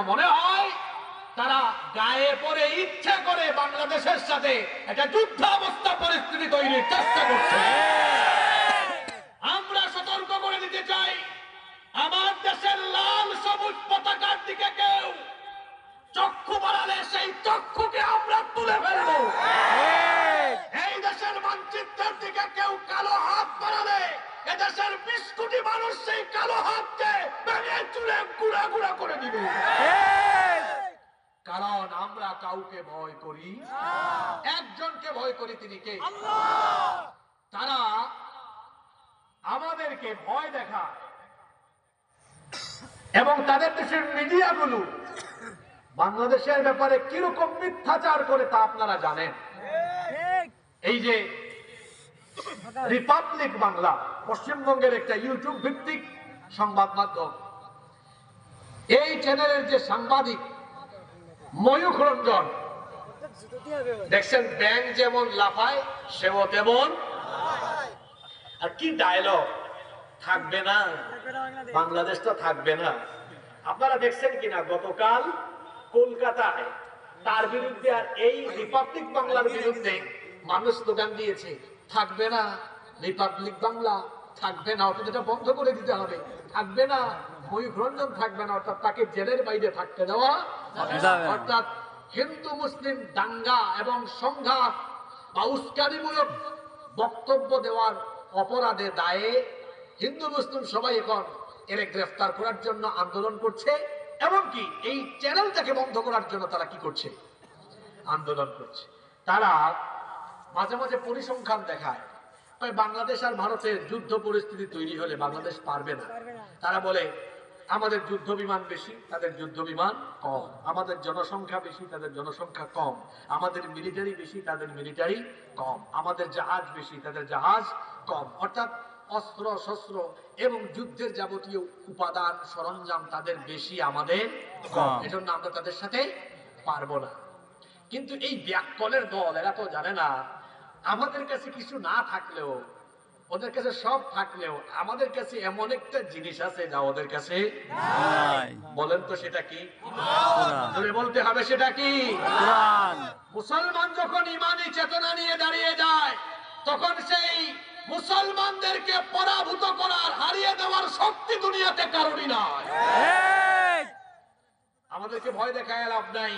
মনে হয় তারা গায়ে পড়ে ইচ্ছা করে বাংলাদেশের সাথে একটা যুদ্ধাবস্থা পরিস্থিতি তৈরির চেষ্টা করছে। আমরা সতর্ক করে দিতে চাই, আমার দেশের লাল সবুজ পতাকার দিকে কেউ চক্ষু বাড়ালে সেই চক্ষুকে আমরা তুলে ফেলবো। এই দেশের মানচিত্রের দিকে কেউ কালো হাত বাড়ালে এদেশের 20 কোটি মানুষ সেই কালো হাতকে ভেঙে চুরে গুঁড়া গুঁড়া করে দিবে। কারণ আমরা কাউকে ভয় করি, একজনকে ভয় করি, তিনি কে? তারা আমাদেরকে ভয় দেখায় এবং তাদের দেশের মিডিয়াগুলো বাংলাদেশের ব্যাপারে কিরকম মিথ্যাচার করে তা আপনারা জানেন। এই যে রিপাবলিক বাংলা পশ্চিমবঙ্গের একটা ইউটিউব ভিত্তিক সংবাদ মাধ্যম, এই চ্যানেলের যে সাংবাদিক ময়ূখ রঞ্জন, দেখছেন ব্যাংক যেমন লাফায় সেও তেমন। আর কি ডায়লগ, থাকবে না বাংলাদেশটা, থাকবে না। আপনারা দেখছেন কিনা গতকাল কলকাতায় তার বিরুদ্ধে আর এই রিপাবলিক বাংলার বিরুদ্ধে মানুষ স্লোগান দিয়েছে, থাকবে না রিপাবলিক বাংলা, থাকবে না, অর্থাৎ এটা বন্ধ করে দিতে হবে, থাকবে না ময়ূখ রঞ্জন, থাকবে না, অর্থাৎ তাকে জেলের বাইরে থাকতে দেওয়া, অর্থাৎ হিন্দু মুসলিম দাঙ্গা এবং সংঘাত বা উস্কানিমূলক বক্তব্য দেওয়ার অপরাধে দায়ে হিন্দু মুসলিম সবাই এখন এর গ্রেফতার করার জন্য আন্দোলন করছে। এমনকি এই চ্যানেলটাকে বন্ধ করার জন্য তারা কি করছে? আন্দোলন করছে। তারা মাঝে মাঝে পরিসংখ্যান দেখায়, বাংলাদেশ আর ভারতের যুদ্ধ পরিস্থিতি তৈরি হলে বাংলাদেশ পারবে না। তারা বলে আমাদের যুদ্ধ বিমান বেশি, তাদের যুদ্ধ বিমান কম, আমাদের জনসংখ্যা বেশি, তাদের জনসংখ্যা কম, আমাদের মিলিটারি বেশি, তাদের মিলিটারি কম, আমাদের জাহাজ বেশি, তাদের জাহাজ কম, অর্থাৎ অস্ত্র শস্ত্র এবং যুদ্ধের যাবতীয় উপাদান সরঞ্জাম তাদের বেশি, আমাদের কম, এজন্য আমরা তাদের সাথে পারবো না। কিন্তু এই ব্যাককলের দল এরা তো জানে না, আমাদের কাছে কিছু না থাকলেও, ওদের কাছে সব থাকলেও আমাদের কাছে এমন একটা জিনিস আছে যা ওদের কাছে নাই। বলেন তো সেটা কি? জোরে বলতে হবে, সেটা কি? মুসলমান যখন ইমানি চেতনা নিয়ে দাঁড়িয়ে যায় তখন সেই মুসলমানদেরকে পরাভূত করার, হারিয়ে দেওয়ার শক্তি দুনিয়াতে কারোরই নাই। আমাদেরকে ভয় দেখায় লাভ নাই,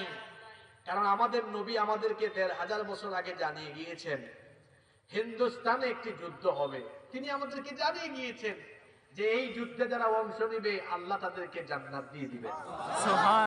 কারণ আমাদের নবী আমাদেরকে 1500 বছর আগে জানিয়ে গিয়েছেন হিন্দুস্তানে একটি যুদ্ধ হবে। তিনি আমাদেরকে জানিয়ে গিয়েছেন যে এই যুদ্ধে যারা অংশ নেবে আল্লাহ তাদেরকে জান্নাত দিয়ে দিবেন।